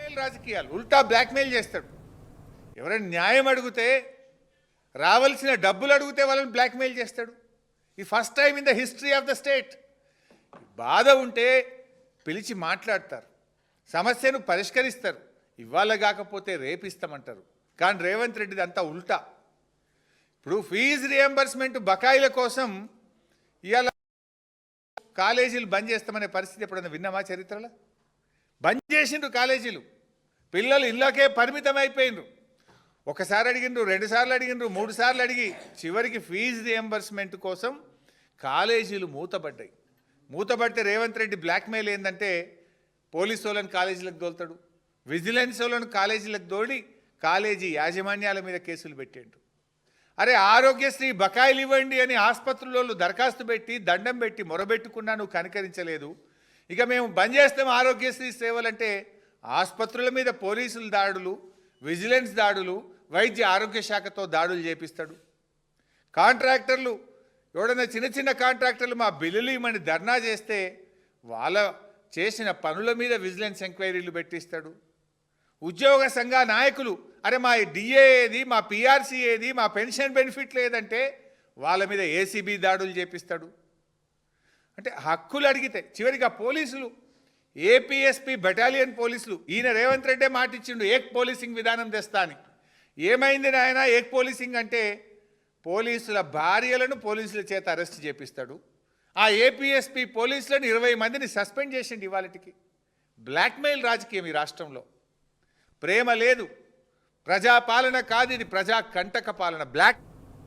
Blackmail రాజకీయాలు, ఉల్టా blackmail చేస్తాడు. ఎవరైనా న్యాయం అడిగితే, రావాల్సిన డబ్బులు అడిగితే వాళ్ళని బ్లాక్మెయిల్ చేస్తాడు. ఈ first time in the history of the state. బాధ ఉంటే పిలిచి మాట్లాడతారు, సమస్యను పరిష్కరిస్తారు. ఇవాళ కాకపోతే రేపిస్తామంటారు. కానీ రేవంత్ రెడ్డిది అంతా ఉల్టా. ఇప్పుడు ఫీజు రియంబర్స్మెంట్ బకాయిల కోసం ఇవాళ కాలేజీలు బంద్ చేస్తామనే పరిస్థితి ఎప్పుడైనా విన్నామా చరిత్రలో? బంద్ చేసిండ్రు కాలేజీలు. పిల్లలు ఇళ్ళకే పరిమితం అయిపోయినరు. ఒకసారి అడిగిండ్రు, 2 సార్లు అడిగిండ్రు, 3 సార్లు అడిగి చివరికి ఫీజు రియంబర్స్మెంట్ కోసం కాలేజీలు మూతబడ్డాయి. మూతబడితే రేవంత్ రెడ్డి బ్లాక్మెయిల్ ఏంటంటే పోలీసు వాళ్ళని కాలేజీలకు దోలుతాడు, విజిలెన్స్ వాళ్ళని కాలేజీలకు దోడి కాలేజీ యాజమాన్యాల మీద కేసులు పెట్టిండు. అరే ఆరోగ్యశ్రీ బకాయిలు ఇవ్వండి అని ఆసుపత్రులలో దరఖాస్తు పెట్టి దండం పెట్టి మొరబెట్టుకున్నా నువ్వు కనికరించలేదు. ఇక మేము బంద్ చేస్తాం ఆరోగ్యశ్రీ సేవలంటే ఆసుపత్రుల మీద పోలీసుల దాడులు, విజిలెన్స్ దాడులు, వైద్య ఆరోగ్య శాఖతో దాడులు చేపిస్తాడు. కాంట్రాక్టర్లు ఎవడన్నా చిన్న చిన్న కాంట్రాక్టర్లు మా బిల్లులు ఇవ్వమని ధర్నా చేస్తే వాళ్ళ చేసిన పనుల మీద విజిలెన్స్ ఎంక్వైరీలు పెట్టిస్తాడు. ఉద్యోగ సంఘ నాయకులు అరే మా డిఏ ఏది, మా పిఆర్సీ ఏది, మా పెన్షన్ బెనిఫిట్ లేదంటే వాళ్ళ మీద ఏసీబీ దాడులు చేపిస్తాడు. అంటే హక్కులు అడిగితే చివరిగా పోలీసులు, ఏపీఎస్పీ బెటాలియన్ పోలీసులు, ఈయన రేవంత్ రెడ్డే మాటిచ్చిండు ఏక్ పోలీసింగ్ విధానం తెస్తా అని. ఏమైంది నాయన ఏక్ పోలీసింగ్ అంటే పోలీసుల భార్యలను పోలీసుల చేత అరెస్ట్ చేపిస్తాడు. ఆ ఏపీఎస్పీ పోలీసులను 20 మందిని సస్పెండ్ చేసిండు ఇవాళకి. బ్లాక్మెయిల్ రాజకీయం ఈ రాష్ట్రంలో. ప్రేమ లేదు, ప్రజాపాలన కాదు, ఇది ప్రజా కంటక పాలన.